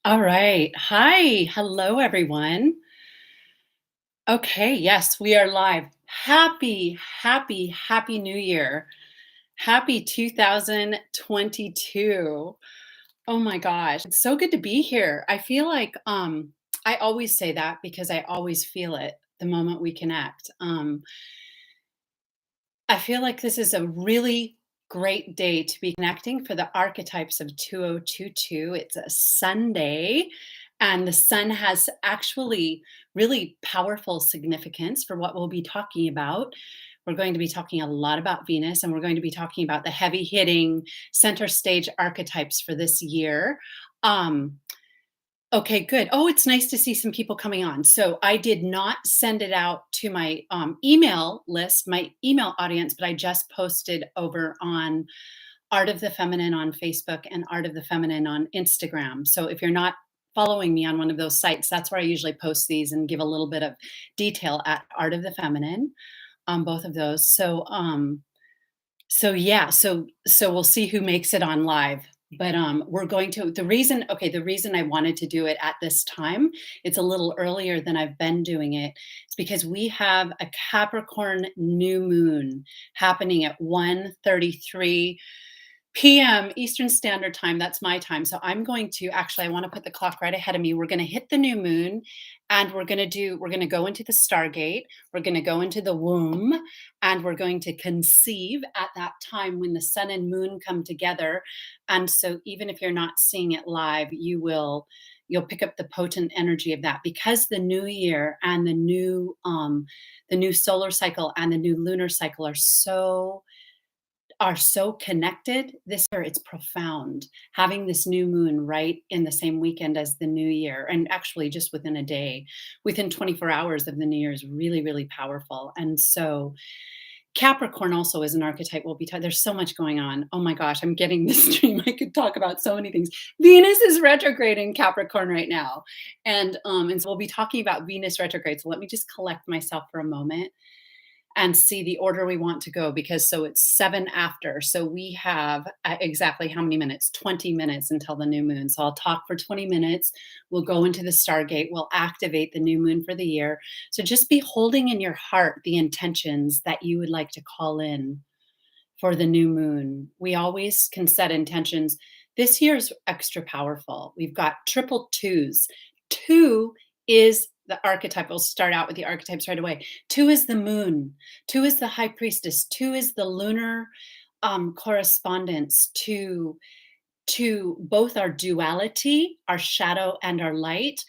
All right. Hi. Hello, everyone. Okay. Yes, we are live. Happy New Year. Happy 2022. Oh my gosh. It's so good to be here. I feel like I always say that because I always feel it the moment we connect. I feel like this is a really great day to be connecting for the archetypes of 2022. It's a Sunday, and the sun has actually really powerful significance for what we'll be talking about. We're going to be talking a lot about Venus, and we're going to be talking about the heavy hitting center stage archetypes for this year. Um, Okay, good. Oh, it's nice to see some people coming on. So I did not send it out to my email list, my email audience, but I just posted over on Art of the Feminine on Facebook and Art of the Feminine on Instagram. So if you're not following me on one of those sites, that's where I usually post these and give a little bit of detail at Art of the Feminine on both of those. So yeah, so we'll see who makes it on live. But we're going to the reason I wanted to do it at this time, it's a little earlier than I've been doing it. It's because we have a Capricorn new moon happening at 1:33 p.m. Eastern Standard Time. That's my time. So I'm going to actually, I want to put the clock right ahead of me. We're going to hit the new moon and we're going to go into the stargate. We're going to go into the womb and we're going to conceive at that time when the sun and moon come together. And so even if you're not seeing it live, you'll pick up the potent energy of that because the new year and the new solar cycle and the new lunar cycle are so connected this year. It's profound having this new moon right in the same weekend as the new year, and actually just within a day, within 24 hours of the new year, is really, really powerful. And so Capricorn also is an archetype. There's so much going on. Oh my gosh, I'm getting this stream. I could talk about so many things. Venus is retrograde in Capricorn right now, and so we'll be talking about Venus retrograde. So let me just collect myself for a moment and see the order we want to go, because so it's 7 after. So we have exactly how many minutes? 20 minutes until the new moon. So I'll talk for 20 minutes. We'll go into the stargate. We'll activate the new moon for the year. So just be holding in your heart the intentions that you would like to call in for the new moon. We always can set intentions. This year's extra powerful. We've got triple twos. Two is the archetype. We'll start out with the archetypes right away. Two is the moon. Two is the high priestess. Two is the lunar correspondence to both our duality, our shadow and our light.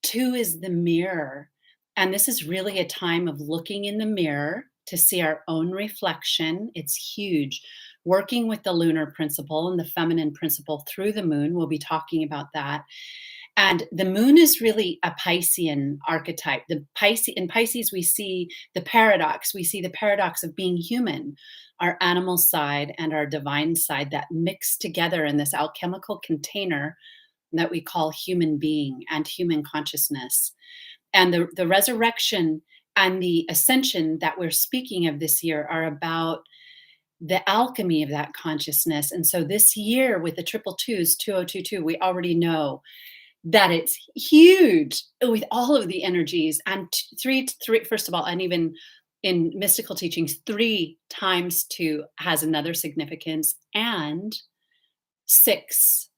Two is the mirror. And this is really a time of looking in the mirror to see our own reflection. It's huge. Working with the lunar principle and the feminine principle through the moon. We'll be talking about that. And the moon is really a Piscean archetype. In Pisces, we see the paradox. We see the paradox of being human, our animal side and our divine side that mix together in this alchemical container that we call human being and human consciousness. And the resurrection and the ascension that we're speaking of this year are about the alchemy of that consciousness. And so this year with the triple twos, 2022, we already know that it's huge with all of the energies. And three, first of all, and even in mystical teachings, 3 times 2 has another significance, and 6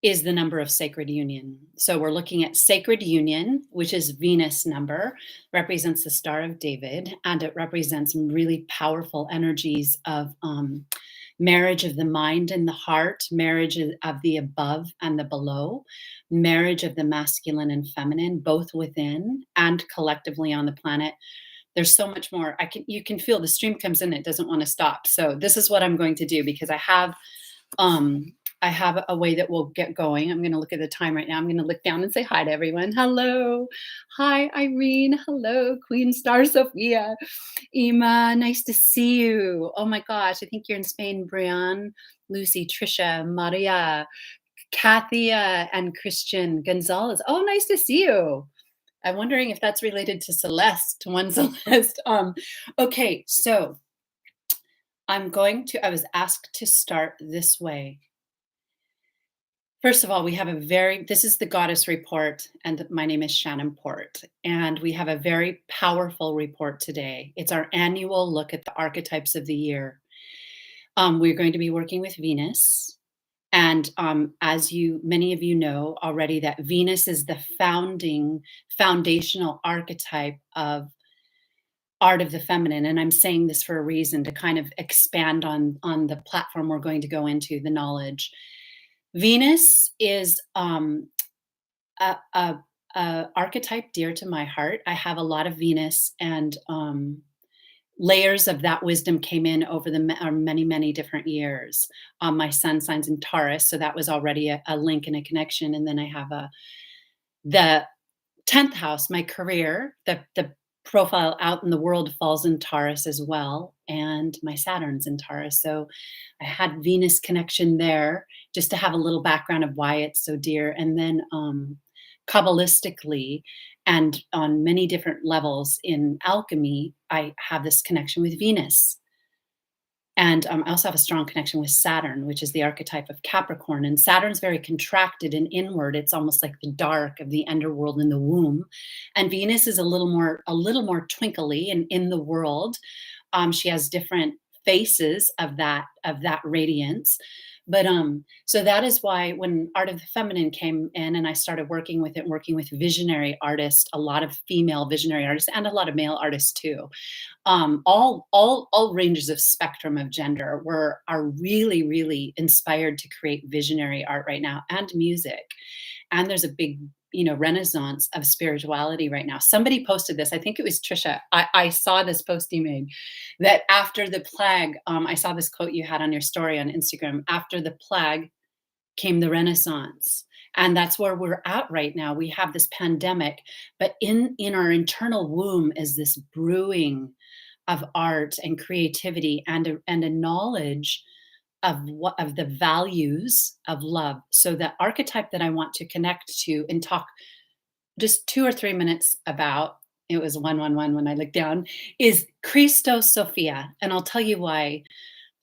is the number of sacred union. So we're looking at sacred union, which is Venus number, represents the Star of David, and it represents some really powerful energies of marriage of the mind and the heart, marriage of the above and the below, marriage of the masculine and feminine, both within and collectively on the planet. There's so much more. You can feel the stream comes in, it doesn't want to stop. So this is what I'm going to do, because um I have a way that we'll get going. I'm going to look at the time right now. I'm going to look down and say hi to everyone. Hello. Hi, Irene. Hello, Queen Star Sophia. Ima, nice to see you. Oh my gosh, I think you're in Spain. Brian, Lucy, Trisha, Maria, Kathy, and Christian Gonzalez. Oh, nice to see you. I'm wondering if that's related to Celeste, one Celeste. Okay, so I was asked to start this way. First of all, we have this is the goddess report, and my name is Shannon Port. And we have a very powerful report today. It's our annual look at the archetypes of the year. We're going to be working with Venus. And as many of you know already, that Venus is the foundational archetype of art of the feminine. And I'm saying this for a reason, to kind of expand on the platform we're going to go into, the knowledge. Venus is a, a, a archetype dear to my heart. I have a lot of Venus, and layers of that wisdom came in over the many different years. My sun signs in Taurus, so that was already a link and a connection. And then I have the 10th house, my career, the profile out in the world falls in Taurus as well, and my Saturn's in Taurus. So I had Venus connection there, just to have a little background of why it's so dear. And then Kabbalistically, and on many different levels in alchemy, I have this connection with Venus. And I also have a strong connection with Saturn, which is the archetype of Capricorn. And Saturn's very contracted and inward. It's almost like the dark of the underworld in the womb. And Venus is a little more twinkly and in the world. She has different faces of that radiance. But so that is why when Art of the Feminine came in and I started working with it, working with visionary artists, a lot of female visionary artists and a lot of male artists too. All ranges of spectrum of gender are really inspired to create visionary art right now, and music. And there's a big renaissance of spirituality right now. Somebody posted this, I think it was Trisha. I saw this post you made, that after the plague, I saw this quote you had on your story on Instagram: after the plague came the renaissance. And that's where we're at right now. We have this pandemic, but in our internal womb is this brewing of art and creativity, and a knowledge of the values of love. So the archetype that I want to connect to and talk just 2 or 3 minutes about, it was 111 when I looked down, is Christos, sophia. And I'll tell you why.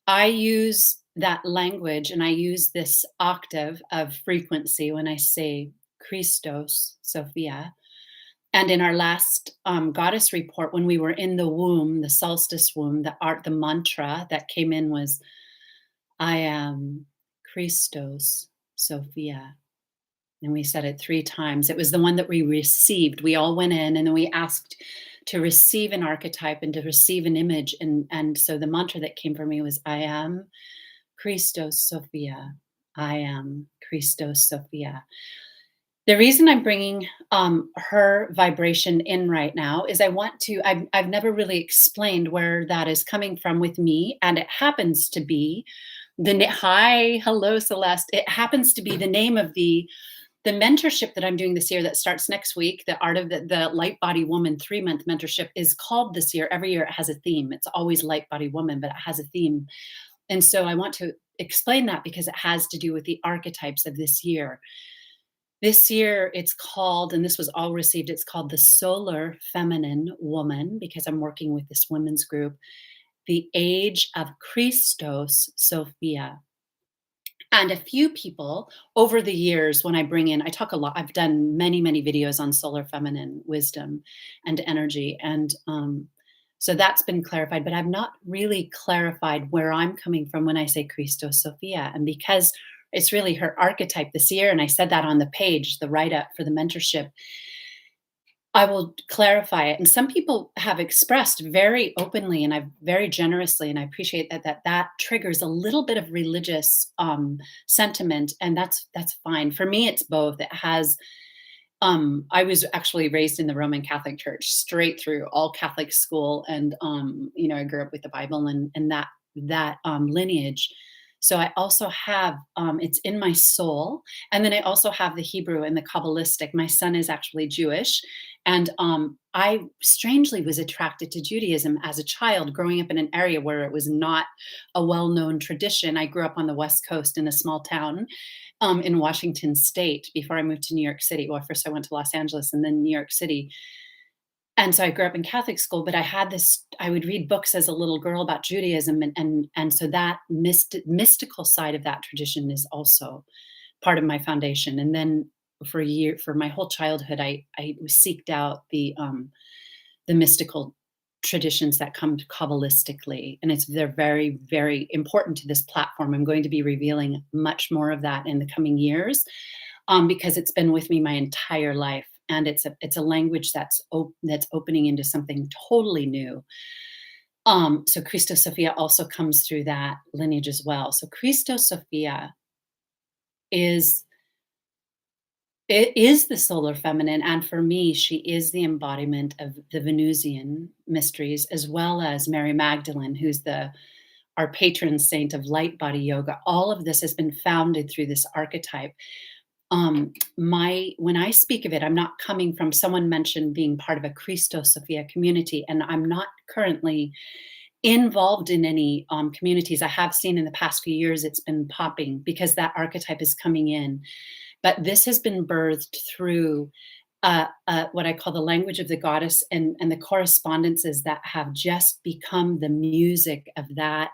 I use that language and I use this octave of frequency when I say Christos, sophia. And in our last goddess report, when we were in the womb, the solstice womb, the mantra that came in was, I am Christos, sophia. And we said it 3 times. It was the one that we received. We all went in and then we asked to receive an archetype and to receive an image. And so the mantra that came for me was, I am Christos, sophia. I am Christos, sophia. The reason I'm bringing her vibration in right now is I've never really explained where that is coming from with me. And it happens to be hello, Celeste. It happens to be the name of the mentorship that I'm doing this year that starts next week. The Art of the Light Body Woman 3-month mentorship is called this year. Every year it has a theme. It's always Light Body Woman, but it has a theme. And so I want to explain that because it has to do with the archetypes of this year. This year it's called, and this was all received, it's called the Solar Feminine Woman, because I'm working with this women's group, the Age of Christos, Sophia. And a few people over the years, when I bring in, I talk a lot, I've done many videos on solar feminine wisdom and energy. And so that's been clarified, but I've not really clarified where I'm coming from when I say Christos, Sophia. And because it's really her archetype this year, and I said that on the page, the write-up for the mentorship, I will clarify it. And some people have expressed very openly and very generously, and I appreciate that triggers a little bit of religious sentiment, and that's fine. For me, it's both. It has. I was actually raised in the Roman Catholic Church, straight through, all Catholic school, and I grew up with the Bible and that lineage. So I also have, it's in my soul. And then I also have the Hebrew and the Kabbalistic. My son is actually Jewish. And I strangely was attracted to Judaism as a child, growing up in an area where it was not a well-known tradition. I grew up on the West Coast in a small town in Washington State before I moved to New York City. Well, first I went to Los Angeles and then New York City. And so I grew up in Catholic school, but I would read books as a little girl about Judaism. And so that mystical side of that tradition is also part of my foundation. And then for my whole childhood, I seeked out the mystical traditions that come kabbalistically, and they're very, very important to this platform. I'm going to be revealing much more of that in the coming years, because it's been with me my entire life, and it's a language that's opening into something totally new. So Christos Sophia also comes through that lineage as well. So Christos Sophia is it is the solar feminine, and for me, she is the embodiment of the Venusian mysteries, as well as Mary Magdalene, who's our patron saint of light body yoga. All of this has been founded through this archetype. When I speak of it, I'm not coming from, someone mentioned being part of a Christos Sophia community, and I'm not currently involved in any communities. I have seen in the past few years it's been popping because that archetype is coming in. But this has been birthed through what I call the language of the goddess, and the correspondences that have just become the music of that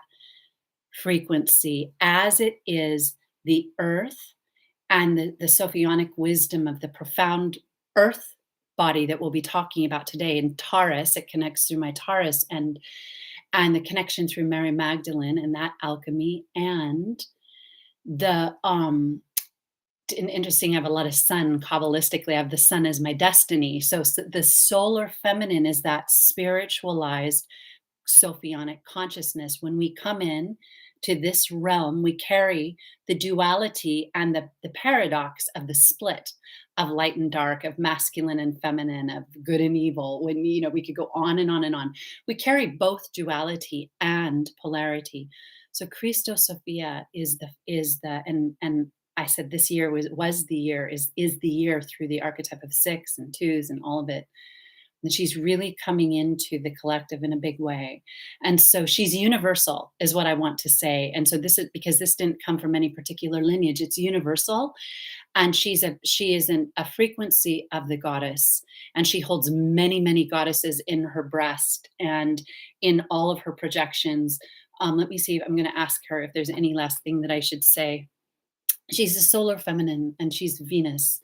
frequency, as it is the earth and the Sophionic wisdom of the profound earth body that we'll be talking about today. In Taurus, it connects through my Taurus, and the connection through Mary Magdalene and that alchemy, and the interesting, I have a lot of sun kabbalistically. I have the sun as my destiny. So the solar feminine is that spiritualized Sophionic consciousness. When we come in to this realm, we carry the duality and the paradox of the split of light and dark, of masculine and feminine, of good and evil. When, we could go on and on and on. We carry both duality and polarity. So Christos Sophia is the and I said this year was the year, is the year through the archetype of 6 and 2s and all of it. And she's really coming into the collective in a big way. And so she's universal, is what I want to say. And so this is because this didn't come from any particular lineage. It's universal. And she is a frequency of the goddess. And she holds many, many goddesses in her breast and in all of her projections. Let me see. I'm going to ask her if there's any last thing that I should say. She's a solar feminine, and she's Venus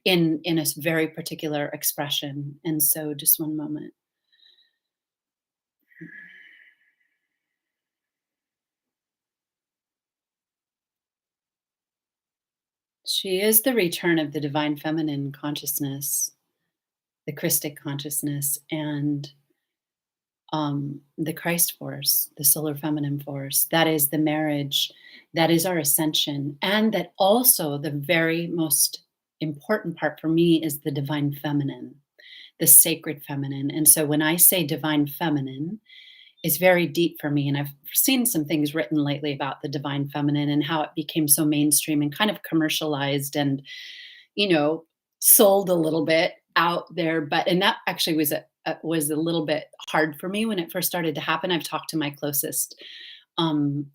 in a very particular expression. And so just one moment. She is the return of the divine feminine consciousness, the Christic consciousness, and the Christ force, the solar feminine force. That is the marriage, that is our ascension. And that also the very most important part for me is the divine feminine, the sacred feminine. And so when I say divine feminine, it's very deep for me. And I've seen some things written lately about the divine feminine and how it became so mainstream and kind of commercialized and, sold a little bit out there. And that actually was a little bit hard for me when it first started to happen. I've talked to my closest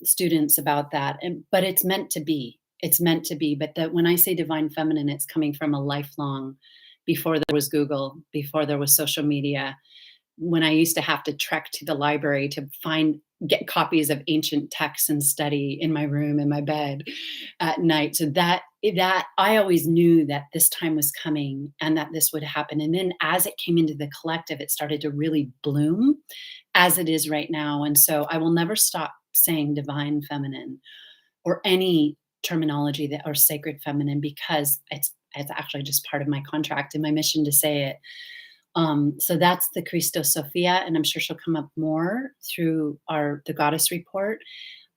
students about that, but it's meant to be. It's meant to be. But that when I say divine feminine, it's coming from a lifelong, before there was Google, before there was social media, when I used to have to trek to the library to get copies of ancient texts and study in my room, in my bed at night. So that I always knew that this time was coming and that this would happen. And then as it came into the collective, it started to really bloom as it is right now. And so I will never stop saying divine feminine or any terminology that or sacred feminine, because it's actually just part of my contract and my mission to say it. So that's the Christos Sophia, and I'm sure she'll come up more through the Goddess Report.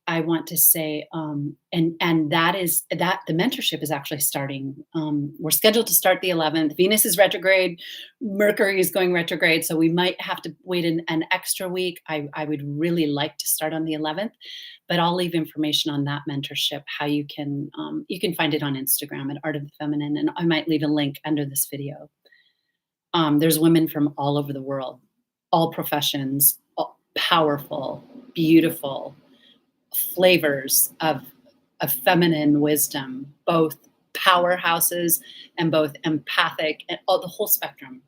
I want to say, and that is that the mentorship is actually starting. We're scheduled to start the 11th. Venus is retrograde, Mercury is going retrograde, so we might have to wait an extra week. I would really like to start on the 11th, but I'll leave information on that mentorship. How you can find it on Instagram at Art of the Feminine, and I might leave a link under this video. There's women from all over the world, all professions, powerful, beautiful flavors of feminine wisdom, both powerhouses and both empathic, and the whole spectrum.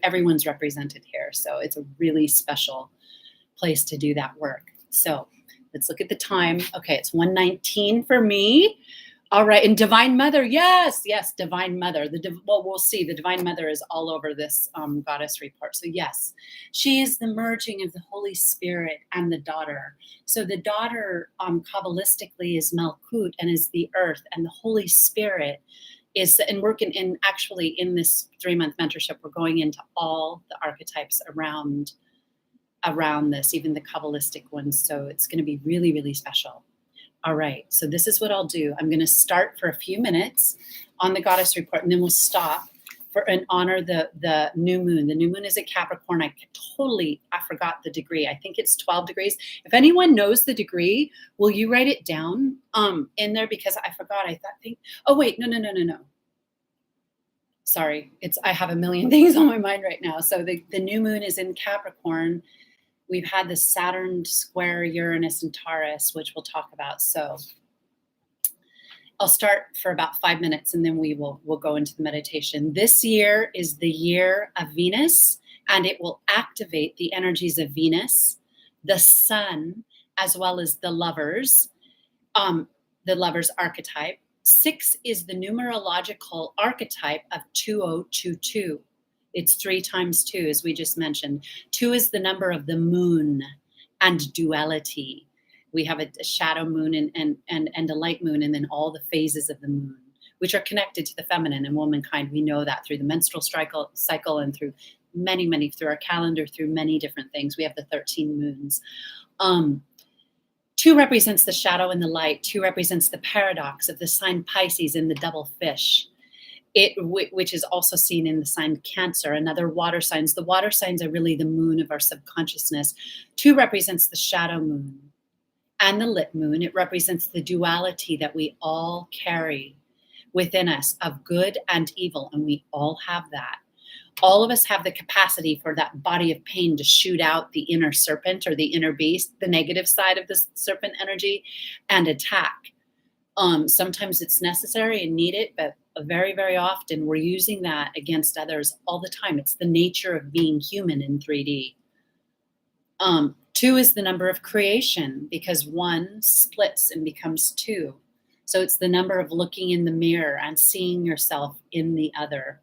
Everyone's represented here, so it's a really special place to do that work. So let's look at the time. Okay, it's 1:19 for me. All right, and Divine Mother, yes, yes, Divine Mother. Well, we'll see. The Divine Mother is all over this goddess report. So yes, she is the merging of the Holy Spirit and the daughter. So the daughter, kabbalistically, is Malkut and is the earth, and the Holy Spirit is. And working in actually in this 3-month mentorship, we're going into all the archetypes around this, even the kabbalistic ones. So it's going to be really, really special. All right, so this is what I'll do. I'm going to start for a few minutes on the goddess report, and then we'll stop and honor the new moon. The new moon is a Capricorn. I forgot the degree. I think it's 12 degrees. If anyone knows the degree, will you write it down in there, because I forgot. Oh wait, no. Sorry, I have a million things on my mind right now. So the new moon is in Capricorn. We've had the Saturn square Uranus and Taurus, which we'll talk about. So I'll start for about 5 minutes, and then we'll go into the meditation. This year is the year of Venus, and it will activate the energies of Venus, the Sun, as well as the lovers archetype. 6 is the numerological archetype of 2022. It's 3 times 2, as we just mentioned. 2 is the number of the moon and duality. We have a shadow moon and a light moon, and then all the phases of the moon, which are connected to the feminine and womankind. We know that through the menstrual cycle and through through our calendar, through many different things. We have the 13 moons. 2 represents the shadow and the light. 2 represents the paradox of the sign Pisces and the double fish. Which is also seen in the sign Cancer and other water signs. The water signs are really the moon of our subconsciousness. 2 represents the shadow moon and the lit moon. It represents the duality that we all carry within us of good and evil, and we all have that. All of us have the capacity for that body of pain to shoot out the inner serpent or the inner beast, the negative side of the serpent energy, and attack. Sometimes it's necessary and needed, but very, very often we're using that against others all the time. It's the nature of being human in 3D. 2 is the number of creation, because 1 splits and becomes 2. So it's the number of looking in the mirror and seeing yourself in the other.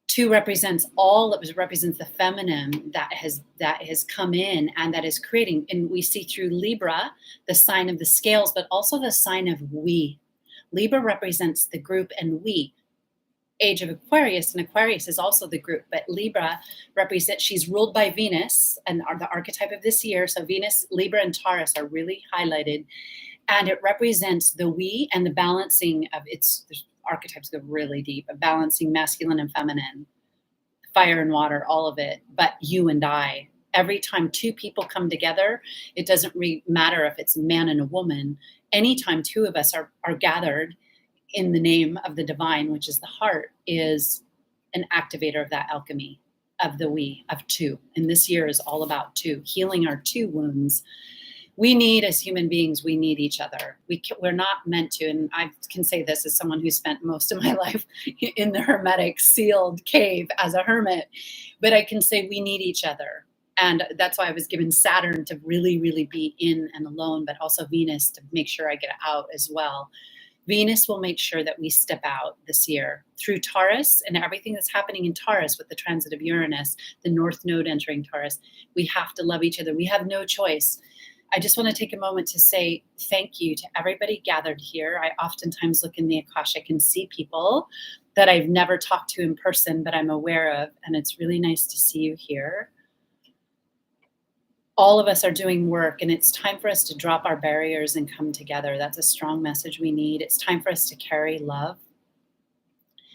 2 represents the feminine that has come in and that is creating. And we see through Libra, the sign of the scales, but also the sign of we. Libra represents the group and we. Age of Aquarius, and Aquarius is also the group, but Libra represents, she's ruled by Venus, and the archetype of this year. So Venus, Libra, and Taurus are really highlighted, and it represents the we and the balancing of archetypes go really deep, of balancing masculine and feminine, fire and water, all of it. But you and I, every time 2 people come together, it doesn't matter if it's a man and a woman. Anytime 2 of us are gathered in the name of the divine, which is the heart, is an activator of that alchemy of the we, of 2. And this year is all about 2, healing our 2 wounds. We need, as human beings, we need each other. We're not meant to, and I can say this as someone who spent most of my life in the hermetic sealed cave as a hermit, but I can say we need each other. And that's why I was given Saturn to really, really be in and alone, but also Venus to make sure I get out as well. Venus will make sure that we step out this year through Taurus and everything that's happening in Taurus with the transit of Uranus, the North Node entering Taurus. We have to love each other. We have no choice. I just want to take a moment to say thank you to everybody gathered here. I oftentimes look in the Akashic and see people that I've never talked to in person, but I'm aware of, and it's really nice to see you here. All of us are doing work, and it's time for us to drop our barriers and come together. That's a strong message we need. It's time for us to carry love.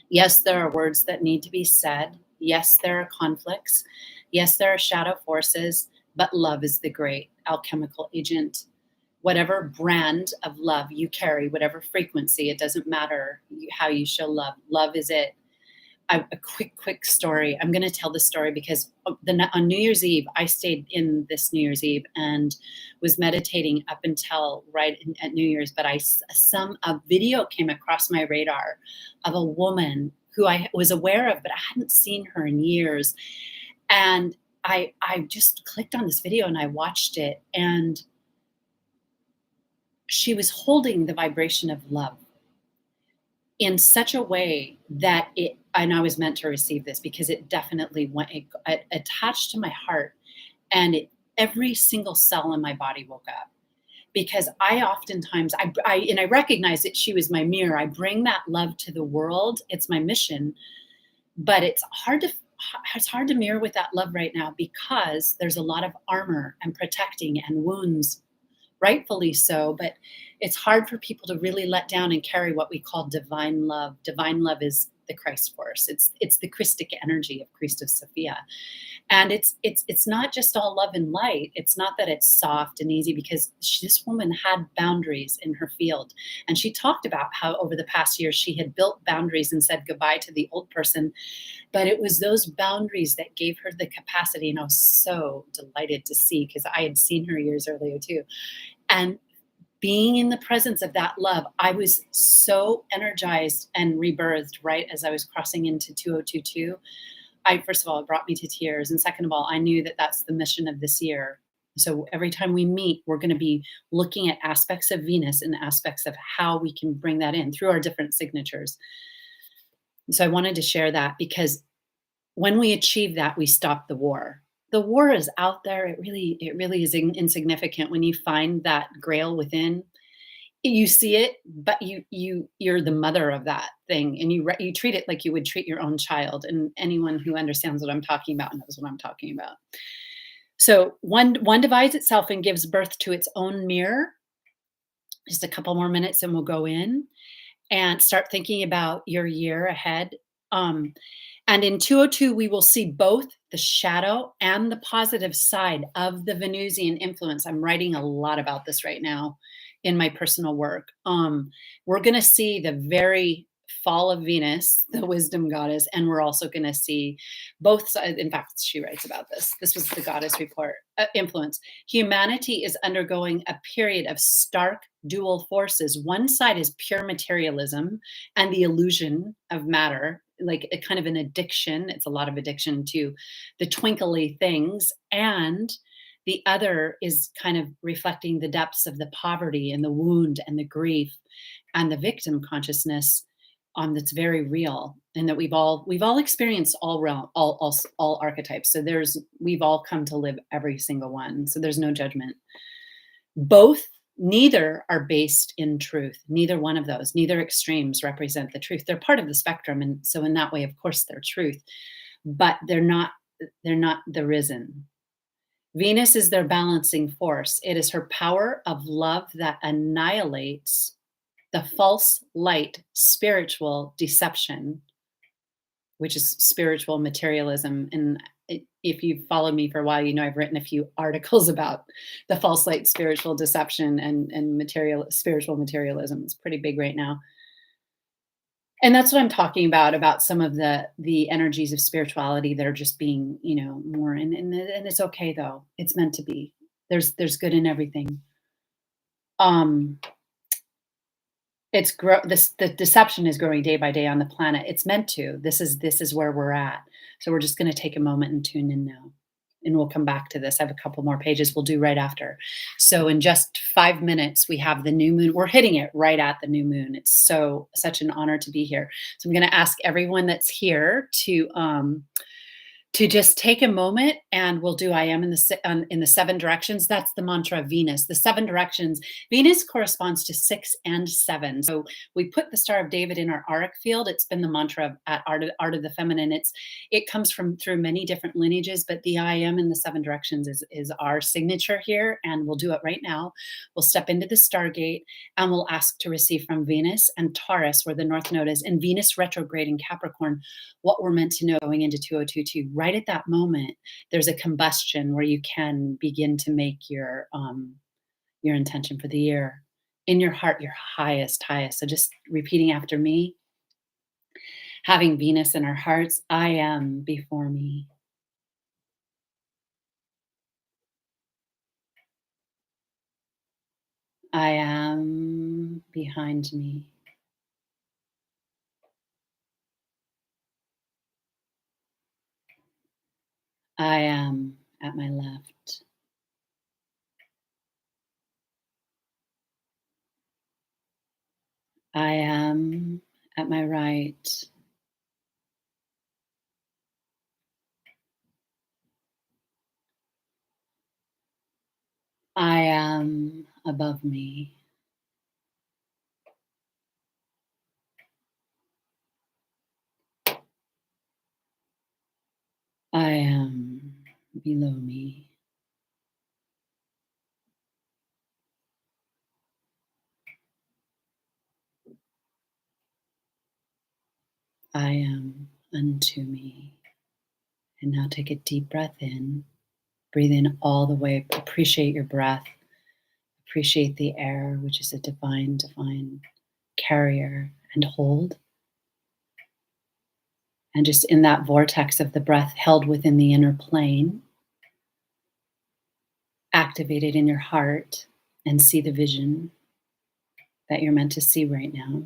Yes, there are words that need to be said. Yes, there are conflicts. Yes, there are shadow forces, but love is the great alchemical agent. Whatever brand of love you carry, whatever frequency, it doesn't matter how you show love. Love is it. A quick story. I'm going to tell the story because on New Year's Eve, I stayed in this New Year's Eve and was meditating up until at New Year's. But a video came across my radar of a woman who I was aware of, but I hadn't seen her in years. And I just clicked on this video and I watched it. And she was holding the vibration of love in such a way that it, and I was meant to receive this because it definitely went, it attached to my heart, and every single cell in my body woke up. Because I oftentimes, and I recognize that she was my mirror. I bring that love to the world. It's my mission, but it's hard to mirror with that love right now because there's a lot of armor and protecting and wounds, rightfully so, but it's hard for people to really let down and carry what we call divine love. Divine love is the Christ force. It's the Christic energy of Christos, Sophia. And it's not just all love and light. It's not that it's soft and easy, because this woman had boundaries in her field, and she talked about how over the past year she had built boundaries and said goodbye to the old person. But it was those boundaries that gave her the capacity, and I was so delighted to see, because I had seen her years earlier too. And being in the presence of that love, I was so energized and rebirthed right as I was crossing into 2022. First of all, it brought me to tears. And second of all, I knew that that's the mission of this year. So every time we meet, we're going to be looking at aspects of Venus and aspects of how we can bring that in through our different signatures. So I wanted to share that, because when we achieve that, we stop the war. The war is out there. It really is insignificant when you find that grail within. You see it, but you're the mother of that thing, and you treat it like you would treat your own child. And anyone who understands what I'm talking about knows what I'm talking about. So one divides itself and gives birth to its own mirror. Just a couple more minutes and we'll go in and start thinking about your year ahead. And in 202, we will see both the shadow and the positive side of the Venusian influence. I'm writing a lot about this right now in my personal work. We're going to see the very fall of Venus, the wisdom goddess, and we're also going to see both sides. In fact, she writes about this. This was the goddess report influence. Humanity is undergoing a period of stark dual forces. One side is pure materialism and the illusion of matter, like a kind of an addiction. It's a lot of addiction to the twinkly things. And the other is kind of reflecting the depths of the poverty and the wound and the grief and the victim consciousness that's very real, and that we've all experienced all realm, all archetypes. So we've all come to live every single one. So there's no judgment. Neither are based in truth. Neither one of those, neither extremes represent the truth. They're part of the spectrum. And so in that way, of course, they're truth, but they're not the risen. Venus is their balancing force. It is her power of love that annihilates the false light, spiritual deception, which is spiritual materialism. And if you've followed me for a while, you know I've written a few articles about the false light, spiritual deception, and spiritual materialism. It's pretty big right now. And that's what I'm talking about some of the energies of spirituality that are just being, more, and it's okay though. It's meant to be. There's good in everything. The deception is growing day by day on the planet. It's meant to. This is where we're at. So we're just going to take a moment and tune in now. And we'll come back to this. I have a couple more pages we'll do right after. So in just 5 minutes, we have the new moon. We're hitting it right at the new moon. It's such an honor to be here. So I'm going to ask everyone that's here to just take a moment, and we'll do I am in the 7 directions. That's the mantra of Venus. The 7 directions. Venus corresponds to 6 and 7. So we put the Star of David in our auric field. It's been the mantra at Art of the Feminine. It comes through many different lineages, but the I am in the 7 directions is our signature here, and we'll do it right now. We'll step into the stargate, and we'll ask to receive from Venus and Taurus, where the North Node is, and Venus retrograde in Capricorn, what we're meant to know going into 2022. Right at that moment, there's a combustion where you can begin to make your intention for the year in your heart, your highest. So just repeating after me, having Venus in our hearts. I am before me. I am behind me. I am at my left. I am at my right. I am above me. I am below me. I am unto me. And now take a deep breath in. Breathe in all the way. Appreciate your breath. Appreciate the air, which is a divine, divine carrier, and hold. And just in that vortex of the breath held within the inner plane, activate it in your heart and see the vision that you're meant to see right now.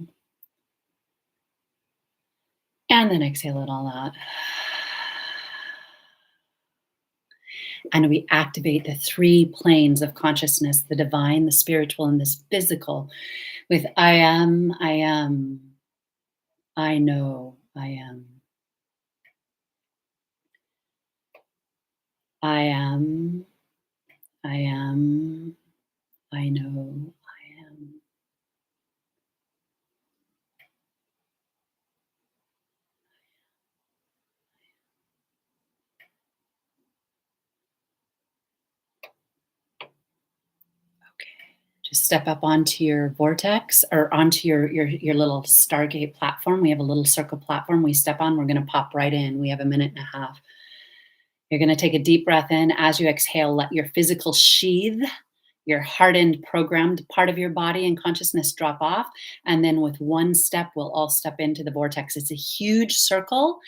And then exhale it all out. And we activate the three planes of consciousness, the divine, the spiritual, and this physical, with I am, I know, I am. I am, I am, I know, I am. Just step up onto your vortex or onto your little stargate platform. We have a little circle platform we step on. We're going to pop right in. We have a minute and a half. You're going to take a deep breath in. As you exhale, let your physical sheath, your hardened, programmed part of your body and consciousness drop off. And then with one step, we'll all step into the vortex. It's a huge circle.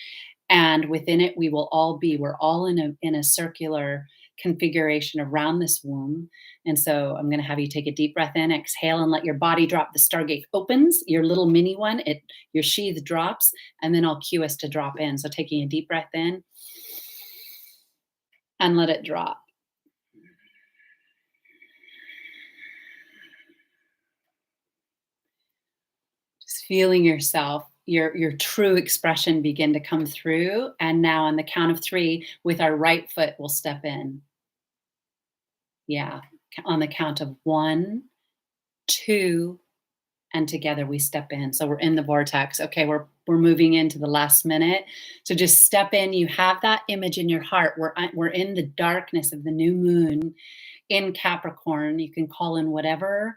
And within it, we will all be, we're all in a circular configuration around this womb. And so I'm going to have you take a deep breath in, exhale, and let your body drop. The stargate opens, your little mini one, your sheath drops, and then I'll cue us to drop in. So taking a deep breath in and let it drop. Just feeling yourself, your true expression begin to come through. And now on the count of three, with our right foot, we'll step in. Yeah, on the count of 1, 2, and together we step in. So we're in the vortex. Okay, we're moving into the last minute. So just step in. You have that image in your heart. We're in the darkness of the new moon in Capricorn. You can call in whatever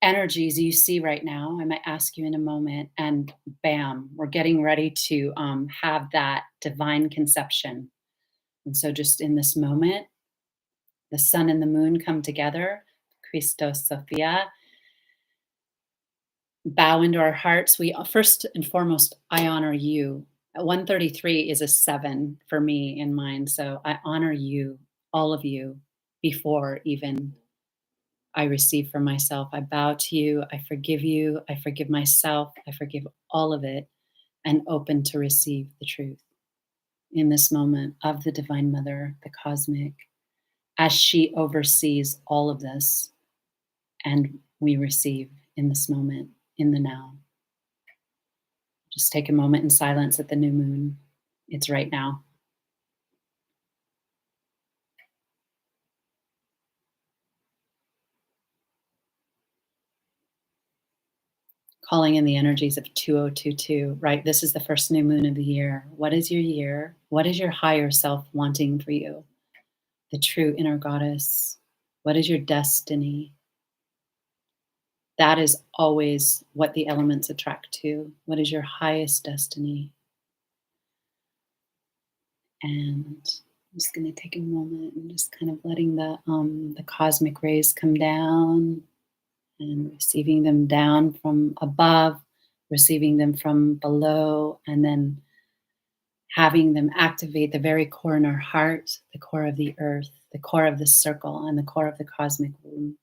energies you see right now. I might ask you in a moment, and bam, we're getting ready to have that divine conception. And so just in this moment, the sun and the moon come together, Christos, Sophia, bow into our hearts. We first and foremost, I honor you. 133 is a 7 for me in mine. So I honor you, all of you, before even I receive for myself. I bow to you. I forgive myself. I forgive all of it and open to receive the truth in this moment of the Divine Mother, the cosmic, as she oversees all of this. And we receive in this moment, in the now. Just take a moment in silence at the new moon. It's right now. Calling in the energies of 2022, right? This is the first new moon of the year. What is your year? What is your higher self wanting for you? The true inner goddess. What is your destiny? That is always what the elements attract to. What is your highest destiny? And I'm just going to take a moment and just kind of letting the cosmic rays come down and receiving them down from above, receiving them from below, and then having them activate the very core in our heart, the core of the earth, the core of the circle, and the core of the cosmic womb,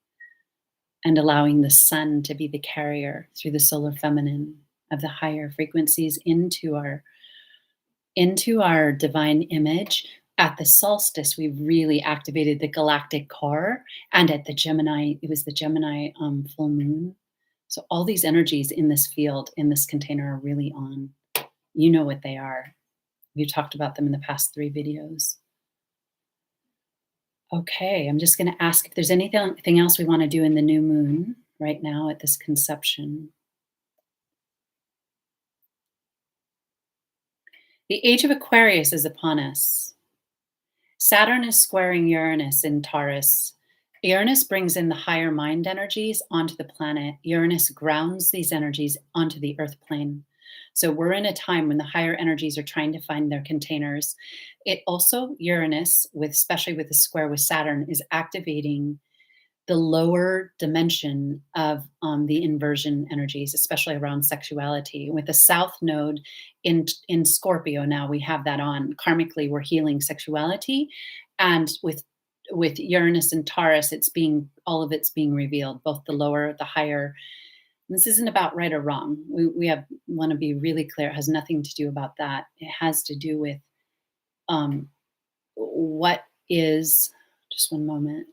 and allowing the sun to be the carrier through the solar feminine of the higher frequencies into our divine image. At the solstice, we really activated the galactic core, and at the Gemini, it was the Gemini full moon. So all these energies in this field, in this container are really on. You know what they are. We talked about them in the past 3 videos. Okay, I'm just gonna ask if there's anything else we wanna do in the new moon right now at this conception. The age of Aquarius is upon us. Saturn is squaring Uranus in Taurus. Uranus brings in the higher mind energies onto the planet. Uranus grounds these energies onto the earth plane. So we're in a time when the higher energies are trying to find their containers. It also, Uranus, with especially with the square with Saturn, is activating the lower dimension of the inversion energies, especially around sexuality. With the South Node in Scorpio, now we have that on. Karmically, we're healing sexuality, and with Uranus and Taurus, it's being all of it's being revealed, both the lower, the higher. This isn't about right or wrong. We have want to be really clear. It has nothing to do about that. It has to do with um, what is. Just one moment.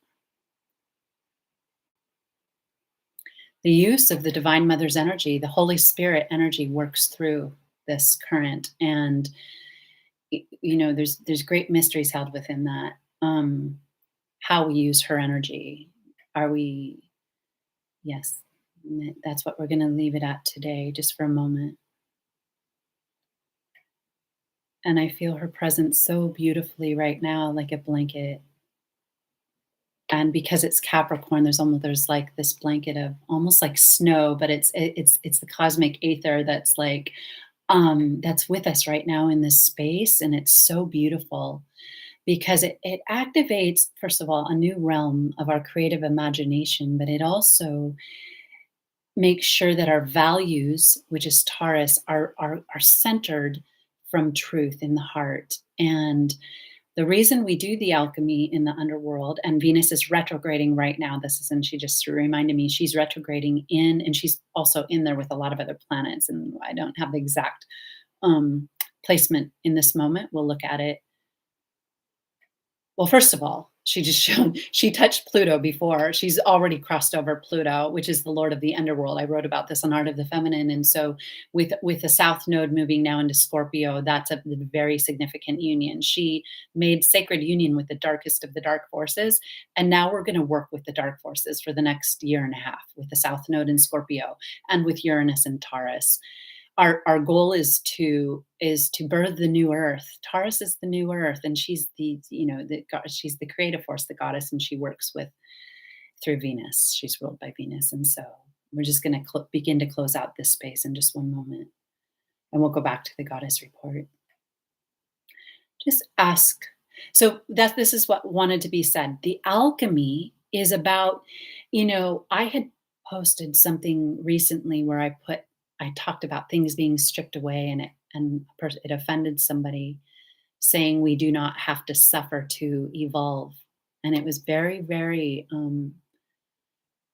The use of the Divine Mother's energy, the Holy Spirit energy works through this current, and there's great mysteries held within that. How we use her energy. Are we? Yes, that's what we're going to leave it at today, just for a moment. And I feel her presence so beautifully right now, like a blanket. And because it's Capricorn, there's like this blanket of almost like snow, but it's the cosmic aether that's like that's with us right now in this space, and it's so beautiful because it activates, first of all, a new realm of our creative imagination, but it also makes sure that our values, which is Taurus, are centered from truth in the heart. And the reason we do the alchemy in the underworld, and Venus is retrograding right now. And she just reminded me she's retrograding in, and she's also in there with a lot of other planets. And I don't have the exact placement in this moment. We'll look at it. Well, first of all, she touched Pluto before. She's already crossed over Pluto, which is the Lord of the Underworld. I wrote about this on Art of the Feminine. And so with the South Node moving now into Scorpio, that's a very significant union. She made sacred union with the darkest of the dark forces. And now we're going to work with the dark forces for the next year and a half with the South Node in Scorpio and with Uranus and Taurus. Our goal is to birth the new earth. Taurus is the new earth, and she's she's the creative force, the goddess, and she works through Venus. She's ruled by Venus, and so we're just going to begin to close out this space in just one moment, and we'll go back to the goddess report. Just ask. So this is what wanted to be said. The alchemy is about, I had posted something recently where I talked about things being stripped away, and it offended somebody, saying we do not have to suffer to evolve, and it was very, very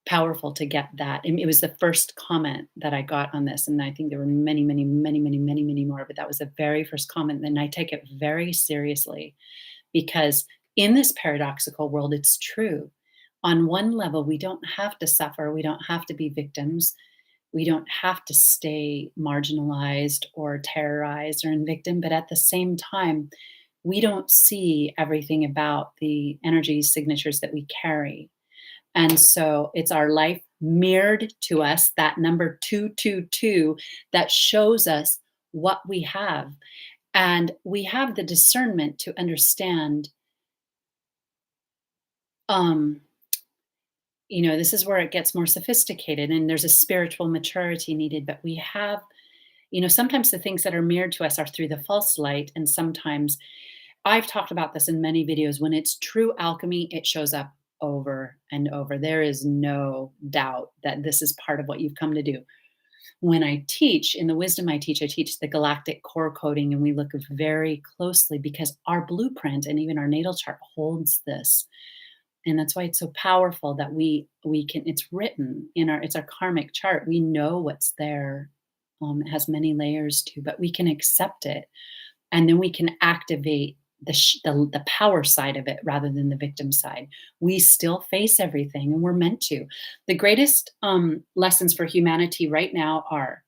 powerful to get that. And it was the first comment that I got on this, and I think there were many, many, many, many, many, many more, but that was the very first comment, and I take it very seriously because in this paradoxical world, it's true. On one level, we don't have to suffer, we don't have to be victims. We don't have to stay marginalized or terrorized or in victim, but at the same time, we don't see everything about the energy signatures that we carry. And so it's our life mirrored to us, that number 222, that shows us what we have. And we have the discernment to understand this is where it gets more sophisticated and there's a spiritual maturity needed, but we have, sometimes the things that are mirrored to us are through the false light. And sometimes I've talked about this in many videos. When it's true alchemy, it shows up over and over. There is no doubt that this is part of what you've come to do. When I teach, in the wisdom I teach the galactic core coding, and we look very closely because our blueprint and even our natal chart holds this. And that's why it's so powerful that we can, it's written it's our karmic chart. We know what's there. It has many layers too, but we can accept it. And then we can activate the power side of it rather than the victim side. We still face everything, and we're meant to. The greatest lessons for humanity right now are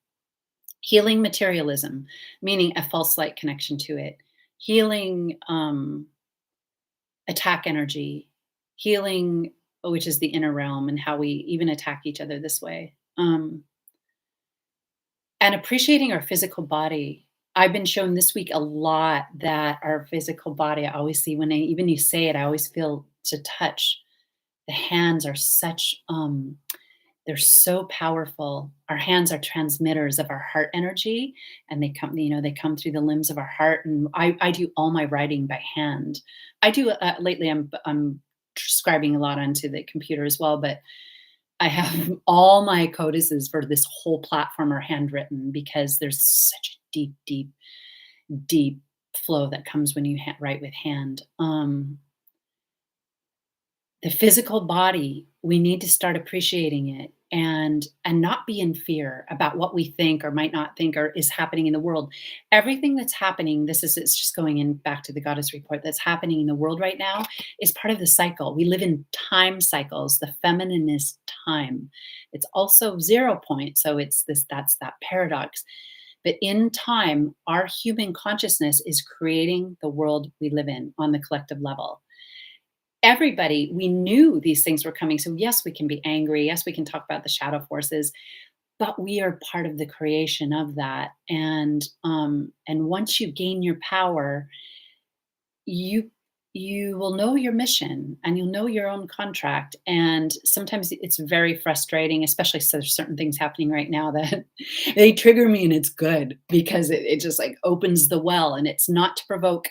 healing materialism, meaning a false light connection to it, healing attack energy, healing, which is the inner realm, and how we even attack each other this way. And appreciating our physical body. I've been shown this week a lot that our physical body, I always see when even you say it, I always feel to touch. The hands are such, they're so powerful. Our hands are transmitters of our heart energy, and they come through the limbs of our heart. And I do all my writing by hand. I do lately. I'm scribing a lot onto the computer as well, but I have all my codices for this whole platform are handwritten because there's such a deep, deep, deep flow that comes when you write with hand. The physical body, we need to start appreciating it and not be in fear about what we think or might not think or is happening in the world. Everything that's happening, it's just going in back to the goddess report, that's happening in the world right now is part of the cycle. We live in time cycles. The feminine is time. It's also 0 point, so that's that paradox. But in time, our human consciousness is creating the world we live in on the collective level. Everybody, we knew these things were coming. So yes, we can be angry. Yes, we can talk about the shadow forces, but we are part of the creation of that. And once you gain your power, you you will know your mission and you'll know your own contract. And sometimes it's very frustrating, especially so there's certain things happening right now that they trigger me, and it's good because it just like opens the well, and it's not to provoke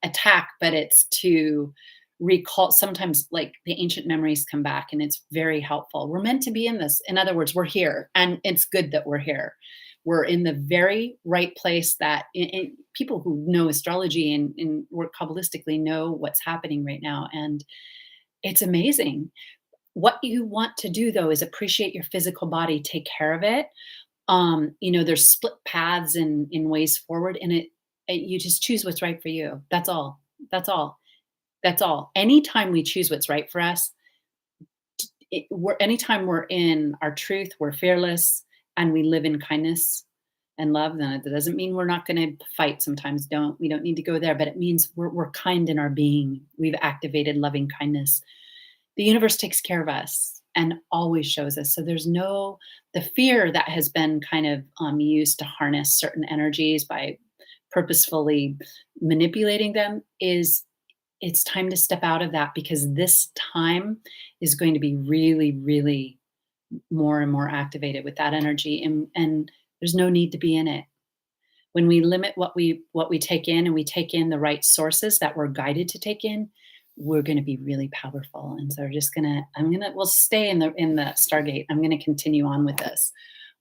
attack, but it's to recall. Sometimes like the ancient memories come back, and it's very helpful. We're meant to be in this. In other words, we're here, and it's good that we're here. We're in the very right place that people who know astrology and work Kabbalistically know what's happening right now. And it's amazing. What you want to do though is appreciate your physical body, take care of it. There's split paths in ways forward, and you just choose what's right for you. That's all. That's all. That's all. Anytime we choose what's right for us, anytime we're in our truth, we're fearless, and we live in kindness and love. Then that doesn't mean we're not going to fight. Sometimes we don't need to go there, but it means we're kind in our being. We've activated loving kindness. The universe takes care of us and always shows us. So there's the fear that has been kind of used to harness certain energies by purposefully manipulating them. It's time to step out of that, because this time is going to be really, really more and more activated with that energy, and there's no need to be in it. When we limit what we take in, and we take in the right sources that we're guided to take in, we're going to be really powerful. And so we'll stay in the stargate. I'm going to continue on with this.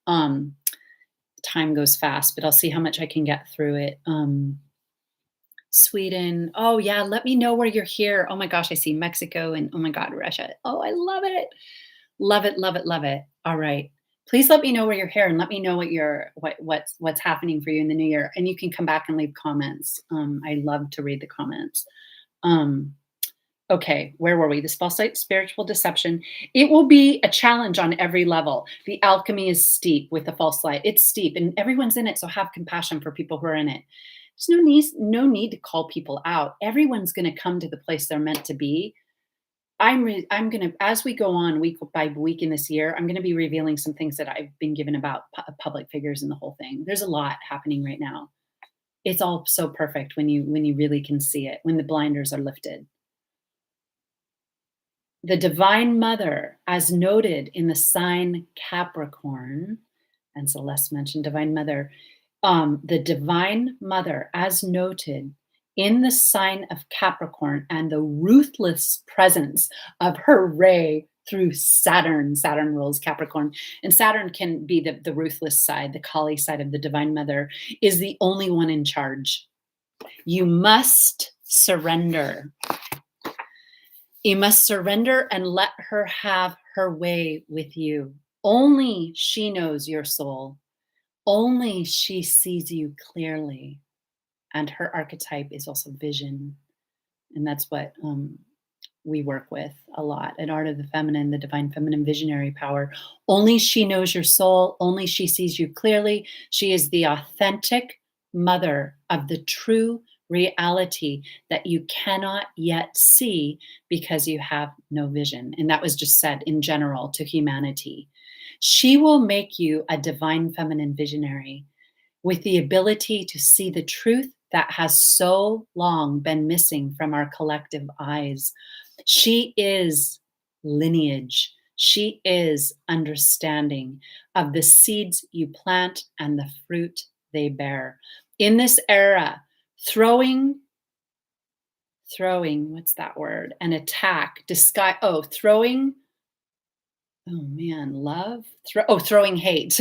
Time goes fast, but I'll see how much I can get through it. Sweden. Oh yeah, let me know where you're here. Oh my gosh, I see Mexico, and oh my God, Russia. Oh, I love it. Love it, love it, love it. All right. Please let me know where you're here, and let me know what's happening for you in the new year. And you can come back and leave comments. I love to read the comments. Okay, where were we? This false light, spiritual deception. It will be a challenge on every level. The alchemy is steep with the false light. It's steep, and everyone's in it. So have compassion for people who are in it. There's no need to call people out. Everyone's going to come to the place they're meant to be. I'm going to, as we go on week by week in this year, I'm going to be revealing some things that I've been given about public figures and the whole thing. There's a lot happening right now. It's all so perfect when you really can see it, when the blinders are lifted. The Divine Mother, as noted in the sign Capricorn, and Celeste mentioned Divine Mother, the Divine Mother, as noted in the sign of Capricorn, and the ruthless presence of her ray through Saturn. Saturn rules Capricorn, and Saturn can be the ruthless side, the Kali side of the Divine Mother, is the only one in charge. You must surrender. You must surrender and let her have her way with you. Only she knows your soul. Only she sees you clearly. And her archetype is also vision. And that's what we work with a lot at Art of the Feminine, the divine feminine visionary power. Only she knows your soul. Only she sees you clearly. She is the authentic mother of the true reality that you cannot yet see because you have no vision. And that was just said in general to humanity. She will make you a divine feminine visionary with the ability to see the truth that has so long been missing from our collective eyes. She is lineage. She is understanding of the seeds you plant and the fruit they bear. In this era, throwing, what's that word? An attack, disguise, throwing, love, throwing hate,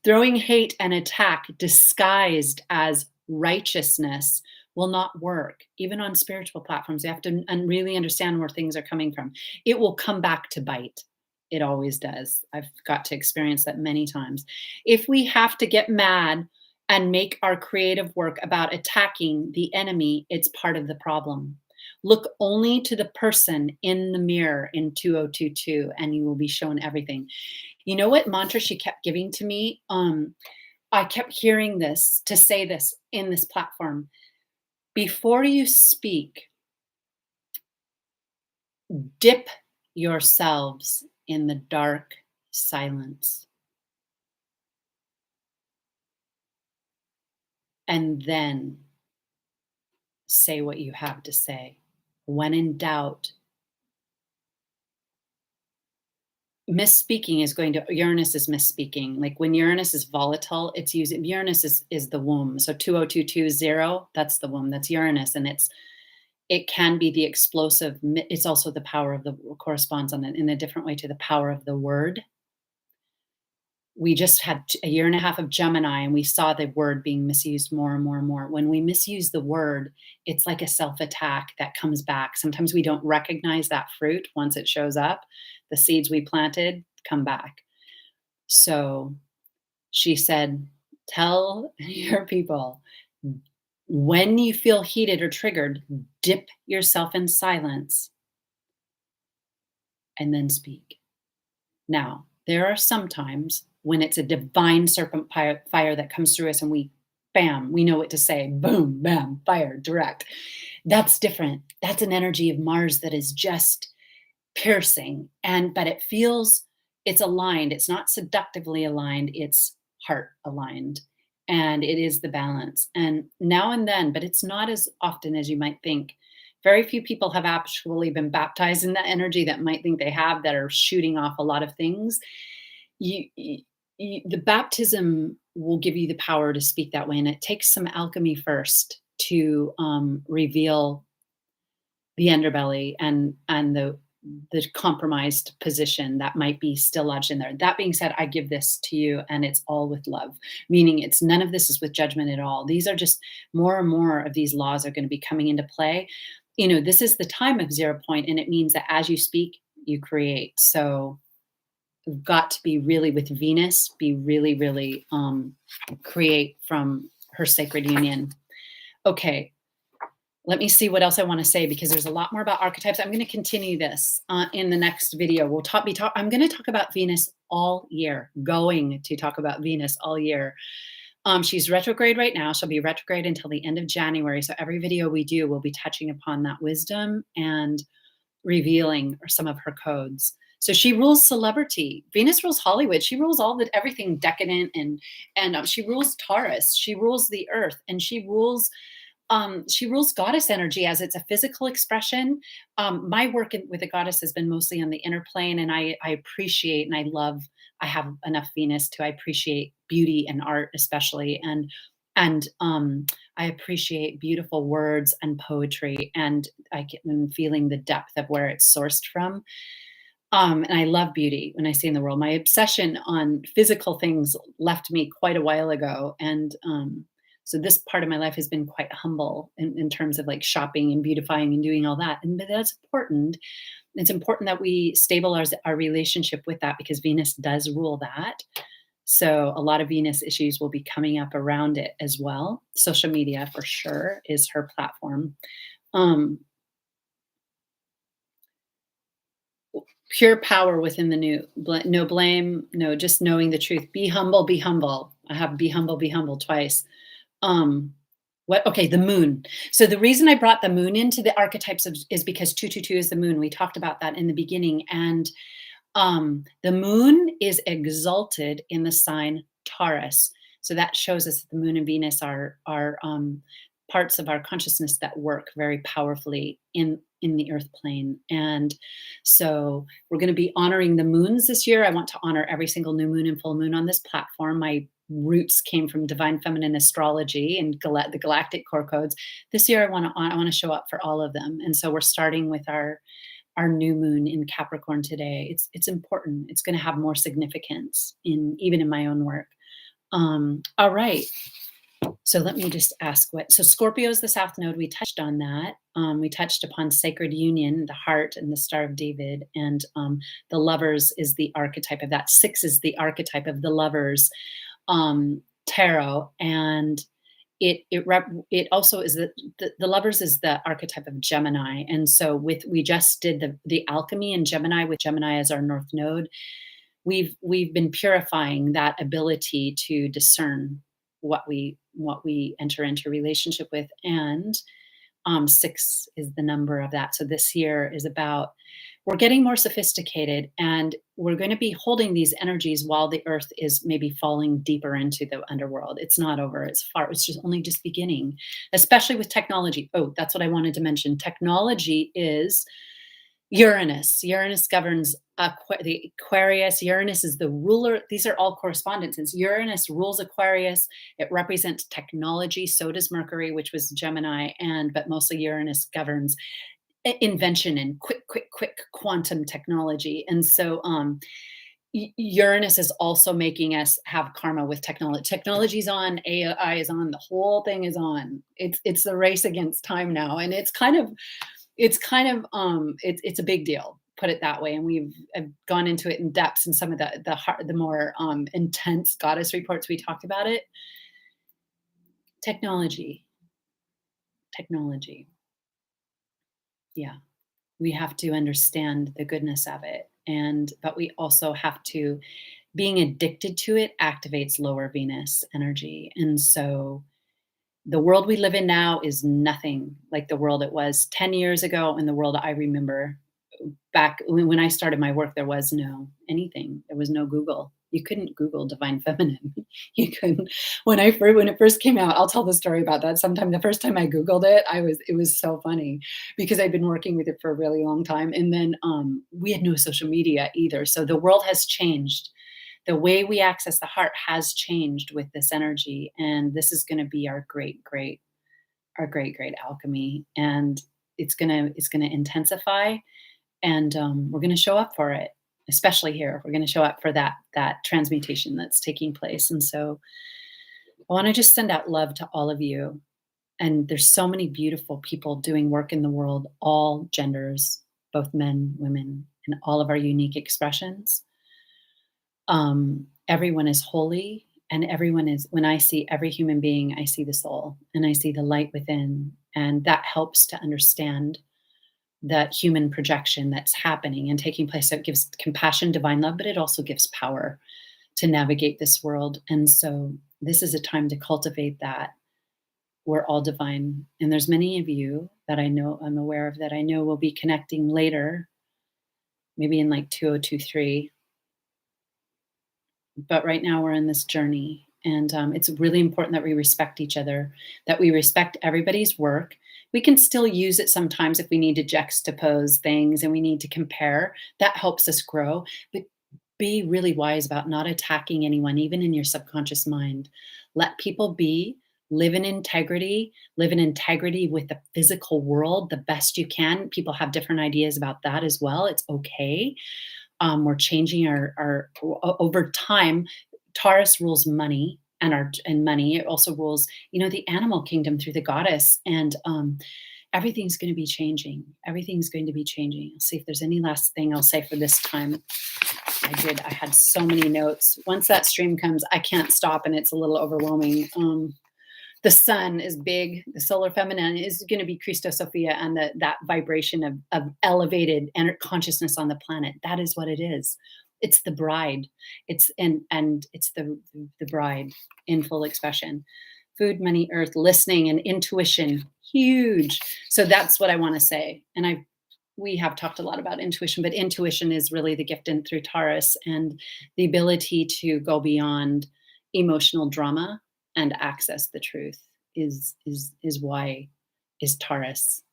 throwing hate and attack disguised as righteousness will not work. Even on spiritual platforms, you have to really understand where things are coming from. It will come back to bite. It always does. I've got to experience that many times. If we have to get mad and make our creative work about attacking the enemy, it's part of the problem. Look only to the person in the mirror in 2022 and you will be shown everything. You know what mantra she kept giving to me? I kept hearing this, to say this in this platform. Before you speak, dip yourselves in the dark silence. And then say what you have to say. When in doubt, misspeaking is going to, Uranus is misspeaking. Like when Uranus is volatile, it's using, Uranus is the womb. So 20220, that's the womb, that's Uranus. And it can be the explosive, it's also the power of the, corresponds on it in a different way to the power of the word. We just had a year and a half of Gemini and we saw the word being misused more and more and more. When we misuse the word, it's like a self-attack that comes back. Sometimes we don't recognize that fruit once it shows up. The seeds we planted come back. So she said, tell your people, when you feel heated or triggered, dip yourself in silence and then speak. Now, there are some times when it's a divine serpent fire that comes through us and we, bam, we know what to say. Boom, bam, fire, direct. That's different. That's an energy of Mars that is just piercing. But it feels, it's aligned. It's not seductively aligned. It's heart aligned. And it is the balance. And now and then, but it's not as often as you might think. Very few people have actually been baptized in that energy that might think they have, that are shooting off a lot of things. The baptism will give you the power to speak that way. And it takes some alchemy first to reveal the underbelly and the compromised position that might be still lodged in there. That being said, I give this to you and it's all with love, meaning it's none of this is with judgment at all. These are just more and more of these laws are going to be coming into play. You know, this is the time of 0 point, and it means that as you speak, you create. So we've got to be really with Venus, be really, really create from her sacred union. Okay. Let me see what else I want to say, because there's a lot more about archetypes. I'm going to continue this in the next video. I'm going to talk about Venus all year, going to talk about Venus all year. She's retrograde right now. She'll be retrograde until the end of January. So every video we do, we'll be touching upon that wisdom and revealing some of her codes. So she rules celebrity. Venus rules Hollywood. She rules everything decadent, and she rules Taurus. She rules the earth, and she rules goddess energy as it's a physical expression. My work with a goddess has been mostly on the inner plane, and I appreciate and I have enough Venus to appreciate beauty and art, especially, and I appreciate beautiful words and poetry, and I'm feeling the depth of where it's sourced from. And I love beauty when I see in the world. My obsession on physical things left me quite a while ago, and so this part of my life has been quite humble in terms of like shopping and beautifying and doing all that. But that's important. It's important that we stabilize our relationship with that, because Venus does rule that. So a lot of Venus issues will be coming up around it as well. Social media for sure is her platform. Um, Pure power within the new. No blame, no, just knowing the truth. Be humble, be humble. I have be humble twice. Um, what? Okay, the moon. So the reason I brought the moon into the archetypes is because 222 is the moon. We talked about that in the beginning, and the moon is exalted in the sign Taurus. So that shows us that the moon and Venus are parts of our consciousness that work very powerfully in the earth plane. And so we're going to be honoring the moons this year. I want to honor every single new moon and full moon on this platform. My roots came from divine feminine astrology and the galactic core codes. This year I want to show up for all of them. And so we're starting with our new moon in Capricorn today. It's important. It's going to have more significance in even in my own work. All right. So let me just ask what. So Scorpio is the South Node. We touched on that. We touched upon sacred union, the heart, and the Star of David, and the Lovers is the archetype of that. 6 is the archetype of the Lovers tarot, and it also is the Lovers is the archetype of Gemini. And so we just did the alchemy in Gemini with Gemini as our North Node. We've been purifying that ability to discern what we enter into relationship with. And 6 is the number of that. So this year is about, we're getting more sophisticated, and we're going to be holding these energies while the earth is maybe falling deeper into the underworld. It's not over. It's just only just beginning, especially with technology. Oh, that's what I wanted to mention. Technology is Uranus. Uranus governs the Aquarius. Uranus is the ruler. These are all correspondences. Uranus rules Aquarius. It represents technology. So does Mercury, which was Gemini, but mostly Uranus governs invention and quick quantum technology. And so Uranus is also making us have karma with technology. Technology's on, AI is on, the whole thing is on. It's the race against time now, and it's a big deal, put it that way. And I've gone into it in depth in some of the more intense goddess reports. We talked about it. Technology, yeah. We have to understand the goodness of it, but we also have to, being addicted to it activates lower Venus energy. And so the world we live in now is nothing like the world it was 10 years ago, and the world I remember back when I started my work. There was no anything. There was no Google. You couldn't Google divine feminine. You couldn't. When it first came out, I'll tell the story about that sometime. The first time I Googled it, it was so funny because I'd been working with it for a really long time. And then we had no social media either. So the world has changed. The way we access the heart has changed with this energy. And this is going to be our great alchemy. And it's gonna intensify, and we're going to show up for it, especially here. We're going to show up for that transmutation that's taking place. And so I want to just send out love to all of you. And there's so many beautiful people doing work in the world, all genders, both men, women, and all of our unique expressions. Everyone is holy, and everyone is, when I see every human being, I see the soul and I see the light within. And that helps to understand that human projection that's happening and taking place. So it gives compassion, divine love, but it also gives power to navigate this world. And so this is a time to cultivate that. We're all divine. And there's many of you that I'm aware of, that I know will be connecting later, maybe in like 2023. But right now we're in this journey. And it's really important that we respect each other, that we respect everybody's work. We can still use it sometimes if we need to juxtapose things and we need to compare. That helps us grow. But be really wise about not attacking anyone, even in your subconscious mind. Let people be, live in integrity with the physical world the best you can. People have different ideas about that as well. It's okay. We're changing our over time. Taurus rules money and money. It also rules, the animal kingdom through the goddess. And everything's going to be changing. Everything's going to be changing. I'll see if there's any last thing I'll say for this time. I had so many notes. Once that stream comes, I can't stop, and it's a little overwhelming. The sun is big. The solar feminine is going to be Christos, Sophia, and that vibration of elevated consciousness on the planet. That is what it is. It's the bride. And it's the bride in full expression. Food, money, earth, listening, and intuition. Huge. So that's what I want to say. And we have talked a lot about intuition, but intuition is really the gift in through Taurus, and the ability to go beyond emotional drama and access the truth is why is Taurus.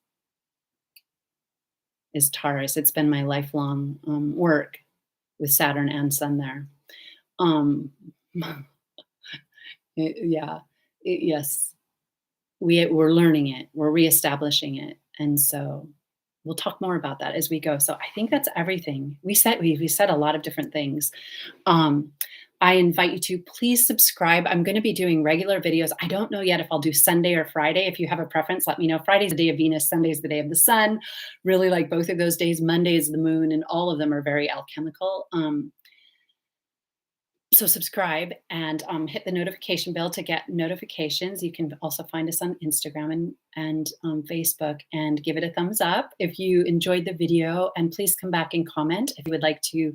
Is Taurus. It's been my lifelong work with Saturn and Sun there. Yes, we're learning it, we're reestablishing it, and so we'll talk more about that as we go. So I think that's everything. We said a lot of different things. I invite you to please subscribe. I'm going to be doing regular videos. I don't know yet if I'll do Sunday or Friday. If you have a preference, let me know. Friday's the day of Venus, Sunday's the day of the sun. Really like both of those days. Monday is the moon, and all of them are very alchemical. So subscribe and hit the notification bell to get notifications. You can also find us on Instagram and Facebook, and give it a thumbs up if you enjoyed the video. And please come back and comment if you would like to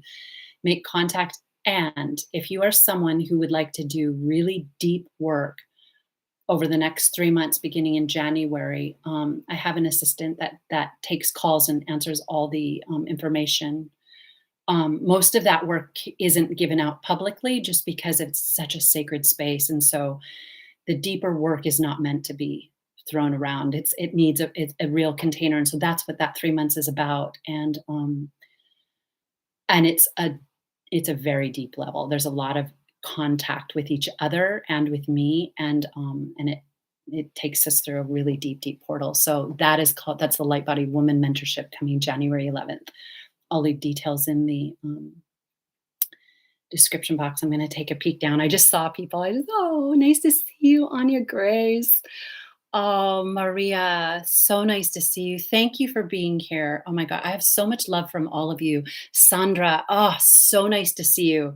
make contact. And if you are someone who would like to do really deep work over the next 3 months, beginning in January, I have an assistant that takes calls and answers all the information. Most of that work isn't given out publicly just because it's such a sacred space. And so the deeper work is not meant to be thrown around. It needs a real container. And so that's what that 3 months is about. And it's a very deep level. There's a lot of contact with each other and with me. And it takes us through a really deep, deep portal. So that's the Light Body Woman Mentorship coming January 11th. I'll leave details in the description box. I'm going to take a peek down. I just saw people. Oh, nice to see you, Anya Grace. Oh, Maria, so nice to see you. Thank you for being here. Oh my God, I have so much love from all of you. Sandra, oh, so nice to see you.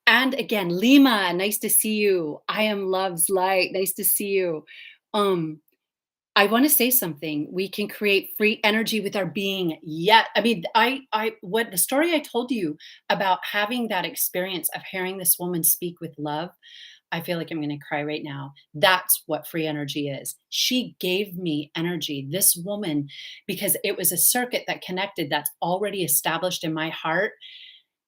And again, Lima, nice to see you. I am Love's Light. Nice to see you. I want to say something. We can create free energy with our being. Yet, I mean, what the story I told you about having that experience of hearing this woman speak with love, I feel like I'm going to cry right now. That's what free energy is. She gave me energy, this woman, because it was a circuit that connected that's already established in my heart.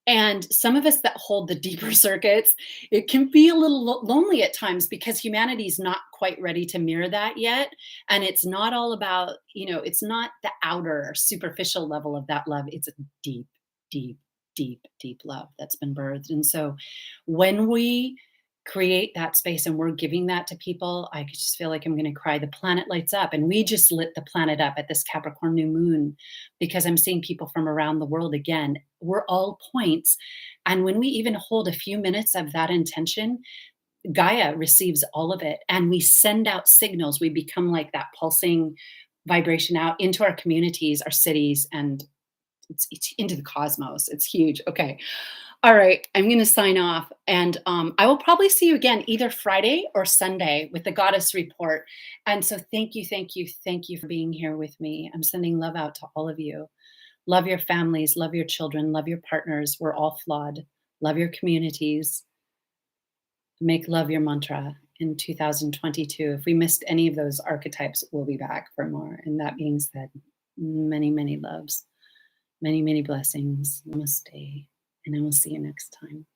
And some of us that hold the deeper circuits, it can be a little lonely at times because humanity's not quite ready to mirror that yet. And it's not all about, it's not the outer superficial level of that love. It's a deep, deep, deep, deep love that's been birthed. And so when we create that space and we're giving that to people, I just feel like I'm going to cry. The planet lights up, and we just lit the planet up at this Capricorn new moon because I'm seeing people from around the world again. We're all points. And when we even hold a few minutes of that intention, Gaia receives all of it, and we send out signals. We become like that pulsing vibration out into our communities, our cities, and it's into the cosmos. It's huge. Okay. All right, I'm going to sign off, and I will probably see you again either Friday or Sunday with the Goddess Report. And so thank you, thank you, thank you for being here with me. I'm sending love out to all of you. Love your families, love your children, love your partners. We're all flawed. Love your communities. Make love your mantra in 2022. If we missed any of those archetypes, we'll be back for more. And that being said, many, many loves, many, many blessings. Namaste. And I will see you next time.